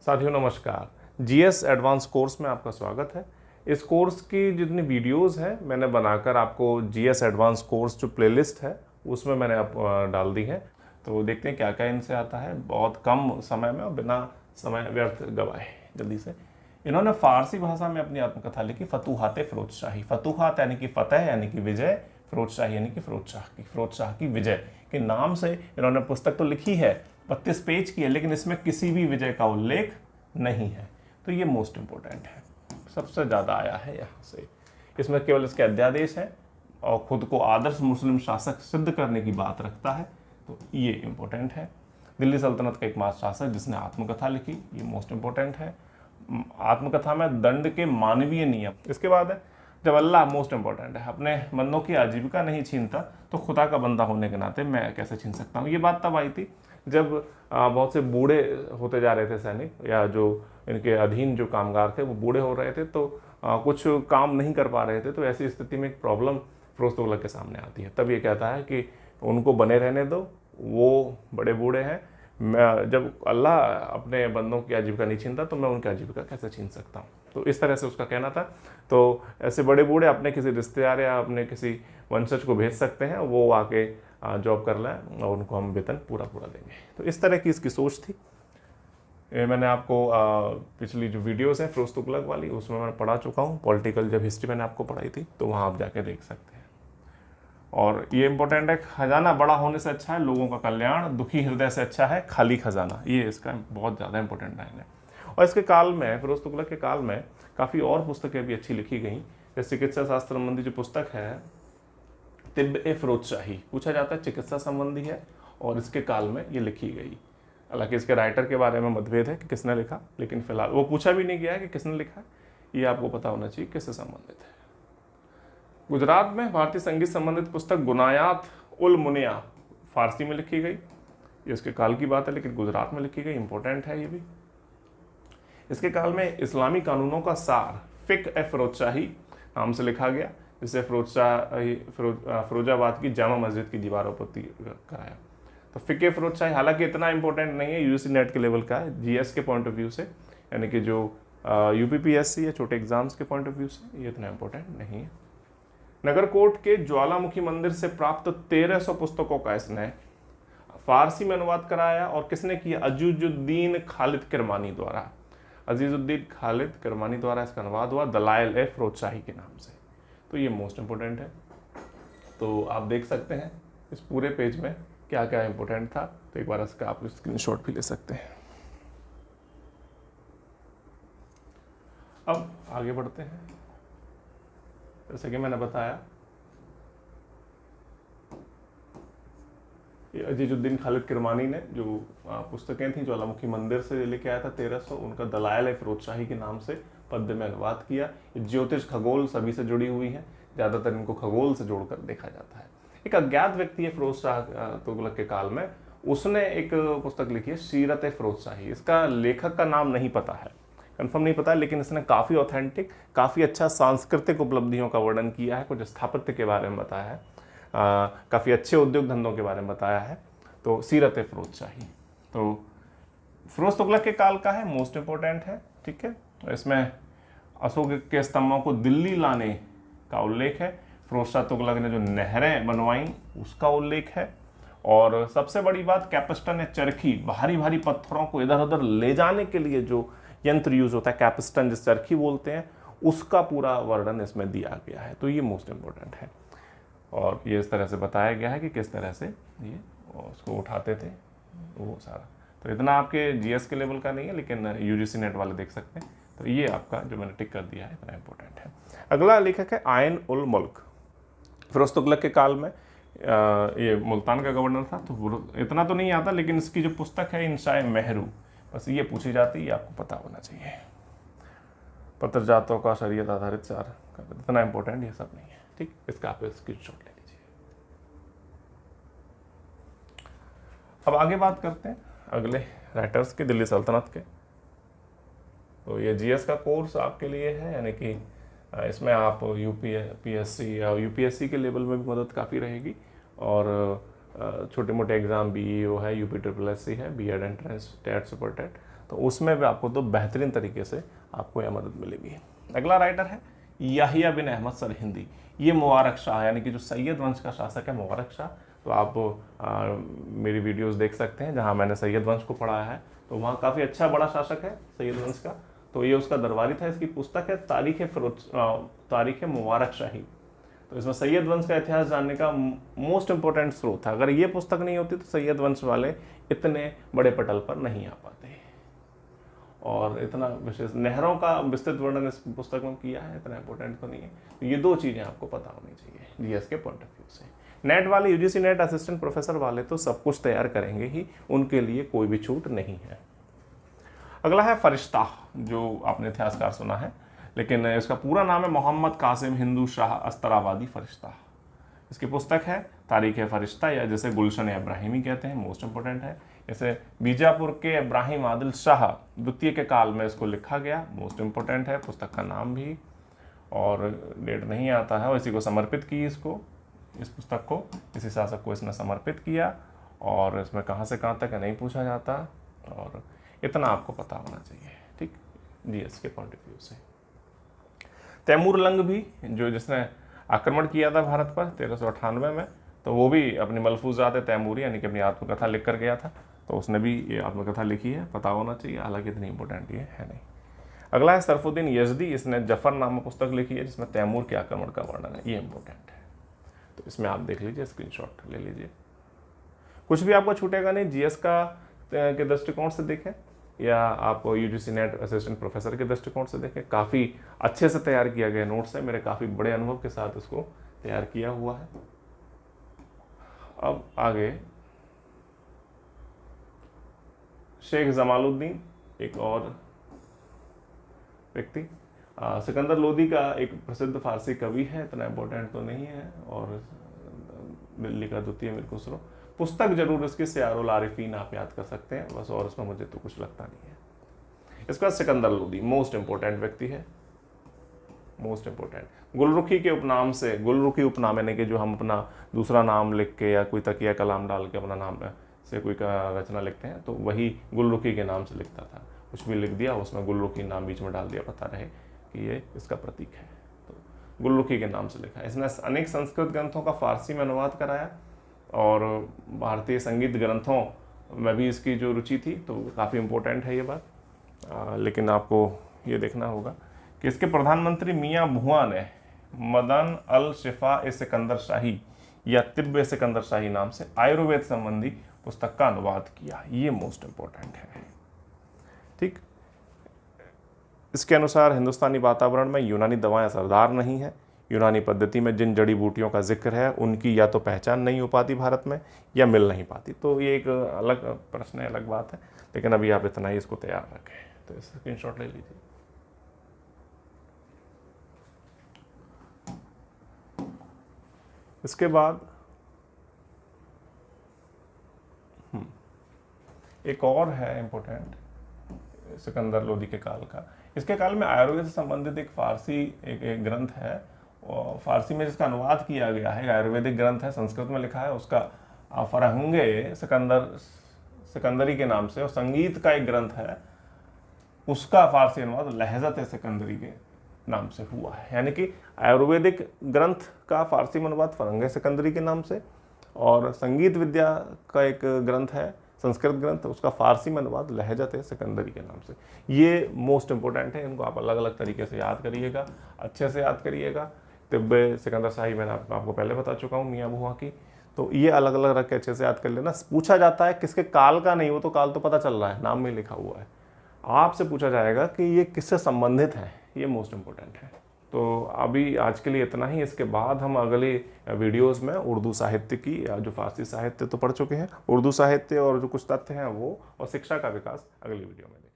साथियों नमस्कार। GS advance course में आपका स्वागत है। इस कोर्स की जितनी वीडियोस हैं मैंने बनाकर आपको जीएस एडवांस कोर्स जो प्लेलिस्ट है उसमें मैंने आप डाल दी है। तो देखते हैं क्या क्या इनसे आता है बहुत कम समय में और बिना समय व्यर्थ गवाए जल्दी से। इन्होंने फारसी भाषा में अपनी आत्मकथा लिखी फतूहात फिरोजशाही। फतूहात यानी कि फतेह यानी कि विजय, फिरोजशाही यानी कि फिरोजशाह की विजय के नाम से इन्होंने पुस्तक तो लिखी है, 32 पेज की है, लेकिन इसमें किसी भी विजय का उल्लेख नहीं है। तो ये मोस्ट इंपॉर्टेंट है, सबसे ज़्यादा आया है यहाँ से। इसमें केवल इसके अध्यादेश हैं और खुद को आदर्श मुस्लिम शासक सिद्ध करने की बात रखता है, तो ये इंपॉर्टेंट है। दिल्ली सल्तनत का एकमात्र शासक जिसने आत्मकथा लिखी, ये मोस्ट इंपॉर्टेंट है। आत्मकथा में दंड के मानवीय नियम। इसके बाद है जब अल्लाह, मोस्ट इंपॉर्टेंट है, अपने बंदों की आजीविका नहीं छीनता तो खुदा का बंदा होने के नाते मैं कैसे छीन सकता हूँ। ये बात तब आई थी जब बहुत से बूढ़े होते जा रहे थे सैनिक, या जो इनके अधीन जो कामगार थे वो बूढ़े हो रहे थे, तो कुछ काम नहीं कर पा रहे थे। तो ऐसी स्थिति में एक प्रॉब्लम फिरोज तुगलक के सामने आती है। तब ये कहता है कि उनको बने रहने दो, वो बड़े बूढ़े हैं, मैं जब अल्लाह अपने बंदों की आजीविका नहीं छीनता तो मैं उनकी आजीविका कैसे छीन सकता हूँ। तो इस तरह से उसका कहना था। तो ऐसे बड़े बूढ़े अपने किसी रिश्तेदार या अपने किसी वंशज को भेज सकते हैं, वो आके जॉब कर लें और उनको हम वेतन पूरा देंगे। तो इस तरह की इसकी सोच थी। मैंने आपको पिछली जो वीडियोस हैं फिरोज तुगलक वाली उसमें मैं पढ़ा चुका हूँ। पॉलिटिकल जब हिस्ट्री मैंने आपको पढ़ाई थी तो वहाँ आप जाके देख सकते हैं। और ये इंपॉर्टेंट है, खजाना बड़ा होने से अच्छा है लोगों का कल्याण, दुखी हृदय से अच्छा है खाली खजाना। ये इसका बहुत ज़्यादा इंपॉर्टेंट लाइन है। और इसके काल में, फिरोज तुगलक के काल में काफ़ी और पुस्तकें भी अच्छी लिखी गई। जैसे चिकित्सा शास्त्र संबंधी जो पुस्तक है तिब्ब ए फिरोजशाही, पूछा जाता है चिकित्सा संबंधी है और इसके काल में ये लिखी गई। हालांकि इसके राइटर के बारे में मतभेद है कि किसने लिखा, लेकिन फिलहाल वो पूछा भी नहीं गया है कि किसने लिखा, ये आपको पता होना चाहिए किससे संबंधित है। गुजरात में भारतीय संगीत संबंधित पुस्तक गुनायात उल मुनिया फारसी में लिखी गई। ये उसके काल की बात है लेकिन गुजरात में लिखी गई, इंपॉर्टेंट है ये भी। इसके काल में इस्लामी कानूनों का सार फिक ए फिरोजशाही नाम से लिखा गया, जिसे फिरोजाबाद की जामा मस्जिद की दीवारों पर कराया। तो फिके फिरोजशाही हालांकि इतना इंपॉर्टेंट नहीं है, यूजीसी नेट के लेवल का है, जीएस के पॉइंट ऑफ व्यू से, यानी कि जो यूपीपीएससी या छोटे एग्जाम्स के पॉइंट ऑफ व्यू से ये इतना इंपॉर्टेंट नहीं है। नगरकोट के ज्वालामुखी मंदिर से प्राप्त 1300 पुस्तकों का इसने फारसी में अनुवाद कराया। और किसने किया? अजीजुद्दीन खालिद किरमानी द्वारा। अजीजुद्दीन खालिद किरमानी द्वारा इसका अनुवाद हुआ दलाइल ए फिरोजशाही के नाम से। तो ये मोस्ट इंपॉर्टेंट है। तो आप देख सकते हैं इस पूरे पेज में क्या क्या इंपॉर्टेंट था। तो एक बार इसका आप स्क्रीनशॉट भी ले सकते हैं। अब आगे बढ़ते हैं। जैसे कि मैंने बताया, अजीजुद्दीन खालिद किरमानी ने जो पुस्तकें थी ज्वालामुखी मंदिर से लेके आया था 1300, उनका दलाइल फिरोजशाही के नाम से पद्य में अनुवाद किया। ज्योतिष खगोल सभी से जुड़ी हुई है, ज़्यादातर इनको खगोल से जोड़कर देखा जाता है। एक अज्ञात व्यक्ति है फिरोज शाह तुगलक के काल में, उसने एक पुस्तक लिखी है सीरत फिरोजशाही। इसका लेखक का नाम नहीं पता है, कंफर्म नहीं पता है, लेकिन इसने काफ़ी ऑथेंटिक, काफ़ी अच्छा सांस्कृतिक उपलब्धियों का वर्णन किया है, कुछ स्थापत्य के बारे में बताया है, काफ़ी अच्छे उद्योग धंधों के बारे में बताया है। तो सीरत फिरोजशाही तो फिरोज तुगलक के काल का है, मोस्ट इंपॉर्टेंट है। ठीक है, इसमें अशोक के स्तंभों को दिल्ली लाने का उल्लेख है। फिरोज शाह तुगलक ने जो नहरें बनवाई उसका उल्लेख है। और सबसे बड़ी बात, कैपिस्टन या चरखी, भारी भारी पत्थरों को इधर उधर ले जाने के लिए जो यंत्र यूज होता है, कैपिस्टन जिस चरखी बोलते हैं, उसका पूरा वर्णन इसमें दिया गया है। तो ये मोस्ट इंपॉर्टेंट है। और ये इस तरह से बताया गया है कि किस तरह से ये उसको उठाते थे वो सारा। तो इतना आपके जीएस के लेवल का नहीं है, लेकिन यूजीसी नेट वाले देख सकते हैं। तो ये आपका जो मैंने टिक कर दिया है इतना इंपॉर्टेंट है। अगला लेखक है आयन उल मुल्क। फिरोज तुगलक के काल में ये मुल्तान का गवर्नर था। तो इतना तो नहीं आता, लेकिन इसकी जो पुस्तक है इंशाए मेहरू, बस ये पूछी जाती है, ये आपको पता होना चाहिए। पत्रजातों का शरीयत आधारित सार, इतना इंपॉर्टेंट ये सब नहीं है। ठीक, इसका आप स्क्रीनशॉट ले लीजिए। अब आगे बात करते हैं अगले राइटर्स के, दिल्ली सल्तनत के। तो ये जीएस का कोर्स आपके लिए है, यानी कि इसमें आप यूपीएससी या यूपीएससी के लेवल में भी मदद काफ़ी रहेगी। और छोटे मोटे एग्ज़ाम बीईओ है, यूपी ट्रिपल एससी है, BEd entrance, TET, super TET, तो उसमें भी आपको तो बेहतरीन तरीके से आपको यह मदद मिलेगी। अगला राइटर है याहिया बिन अहमद सरहिंदी। ये मुबारक शाह यानी कि जो सैयद वंश का शासक है मुबारक शाह, तो आप मेरी वीडियोस देख सकते हैं जहां मैंने सैयद वंश को पढ़ाया है, तो वहाँ काफ़ी अच्छा बड़ा शासक है सैयद वंश का। तो ये उसका दरबारी था। इसकी पुस्तक है तारीख मुबारक शाही। तो इसमें सैयद वंश का इतिहास जानने का मोस्ट इंपॉर्टेंट स्रोत है। अगर ये पुस्तक नहीं होती तो सैयद वंश वाले इतने बड़े पटल पर नहीं आ पाते, और इतना विशेष नहरों का विस्तृत वर्णन इस पुस्तक में किया है, इतना इंपॉर्टेंट तो नहीं है। तो ये दो चीज़ें आपको पता होनी चाहिए जीएस के पॉइंट ऑफ व्यू से। नेट वाले यूजीसी नेट असिस्टेंट प्रोफेसर वाले तो सब कुछ तैयार करेंगे ही, उनके लिए कोई भी छूट नहीं है। अगला है फरिश्ता, जो आपने इतिहासकार सुना है, लेकिन इसका पूरा नाम है मोहम्मद कासिम हिंदू शाह अस्तराबादी फरिश्ता। इसकी पुस्तक है तारीख फरिश्ता, या जैसे गुलशन इब्राहिमी कहते हैं, मोस्ट इंपॉर्टेंट है। जैसे बीजापुर के इब्राहिम आदिल शाह द्वितीय के काल में इसको लिखा गया, मोस्ट इंपॉर्टेंट है। पुस्तक का नाम भी और डेट नहीं आता है, और इसी को समर्पित की, इस पुस्तक को इसी शासक को इसने समर्पित किया, और इसमें कहाँ से कहाँ तक नहीं पूछा जाता, और इतना आपको पता होना चाहिए, ठीक, जीएस के पॉइंट ऑफ व्यू से। तैमूर लंग भी, जो जिसने आक्रमण किया था भारत पर 1398 में, तो वो भी अपनी मलफूजात तैमूरी यानी कि अपनी आत्मकथा लिख कर गया था, तो उसने भी ये आत्मकथा लिखी है, पता होना चाहिए, हालांकि इतनी इंपॉर्टेंट ये है नहीं। अगला है सरफुद्दीन यजदी, इसने जफर नामक पुस्तक लिखी है जिसमें तैमूर के आक्रमण का वर्णन है, ये इंपॉर्टेंट है। तो इसमें आप देख लीजिए, स्क्रीनशॉट ले लीजिए, कुछ भी आपको छूटेगा नहीं। जीएस का के दृष्टिकोण से देखें या आप यूजीसी नेट असिस्टेंट प्रोफेसर के दृष्टिकोण से देखें, काफ़ी अच्छे से तैयार किया गया नोट्स है, मेरे काफ़ी बड़े अनुभव के साथ इसको तैयार किया हुआ है। अब आगे शेख जमालुद्दीन, एक और व्यक्ति, सिकंदर लोदी का एक प्रसिद्ध फारसी कवि है, इतना इम्पोर्टेंट तो नहीं है, और दिल्ली का द्वितीय मीर खुसरो। पुस्तक जरूर इसकी सियारुल आरिफीन आप याद कर सकते हैं बस, और इसमें मुझे तो कुछ लगता नहीं है। इसका सिकंदर लोदी मोस्ट इंपॉर्टेंट व्यक्ति है, मोस्ट इंपॉर्टेंट। गुलरुखी के उपनाम से, गुलरुखी उपनाम यानी कि जो हम अपना दूसरा नाम लिख के या कोई तकिया कलाम डाल के अपना नाम से कोई रचना लिखते हैं, तो वही गुलरुखी के नाम से लिखता था। कुछ भी लिख दिया उसमें गुलरुखी नाम बीच में डाल दिया, पता रहे कि ये इसका प्रतीक है, तो गुलरुखी के नाम से लिखा है। इसने अनेक संस्कृत ग्रंथों का फारसी में अनुवाद कराया, और भारतीय संगीत ग्रंथों में भी इसकी जो रुचि थी, तो काफ़ी इम्पोर्टेंट है ये बात। लेकिन आपको ये देखना होगा कि इसके प्रधानमंत्री मियाँ भुआ ने मदन अल शिफा ए सिकंदर शाही या तिब्ब ए सिकंदर शाही नाम से आयुर्वेद संबंधी पुस्तक का अनुवाद किया, ये मोस्ट इंपॉर्टेंट है, ठीक। इसके अनुसार हिंदुस्तानी वातावरण में यूनानी दवाएं असरदार नहीं है। यूनानी पद्धति में जिन जड़ी बूटियों का जिक्र है उनकी या तो पहचान नहीं हो पाती भारत में, या मिल नहीं पाती। तो ये एक अलग प्रश्न है, अलग बात है, लेकिन अभी आप इतना ही इसको तैयार रखें। तो इसका स्क्रीनशॉट ले लीजिए। इसके बाद एक और है इंपॉर्टेंट, सिकंदर लोदी के काल का। इसके काल में आयुर्वेद से संबंधित एक फारसी एक ग्रंथ है, और फारसी में जिसका अनुवाद किया गया है, आयुर्वेदिक ग्रंथ है, संस्कृत में लिखा है, उसका फरहंगे सिकंदरी के नाम से, और संगीत का एक ग्रंथ है, उसका फारसी अनुवाद लहजत सिकंदरी के नाम से हुआ है। यानी कि आयुर्वेदिक ग्रंथ का फारसी में अनुवाद फरहंगे सिकंदरी के नाम से, और संगीत विद्या का एक ग्रंथ है संस्कृत ग्रंथ, उसका फारसी में अनुवाद लहजत सिकंदरी के नाम से। ये मोस्ट इंपॉर्टेंट है, इनको आप अलग अलग तरीके से याद करिएगा, अच्छे से याद करिएगा। तिब्बे सिकंदर शाही मैंने आपको पहले बता चुका हूँ, मियाँ भुआ की, तो ये अलग अलग रख के अच्छे से याद कर लेना। पूछा जाता है किसके काल का नहीं, वो तो काल तो पता चल रहा है, नाम में लिखा हुआ है, आपसे पूछा जाएगा कि ये किससे संबंधित है, ये मोस्ट इंपॉर्टेंट है। तो अभी आज के लिए इतना ही। इसके बाद हम अगले वीडियोस में उर्दू साहित्य की, या जो फारसी साहित्य तो पढ़ चुके हैं, उर्दू साहित्य और जो कुछ तथ्य हैं वो, और शिक्षा का विकास अगली वीडियो में देखेंगे।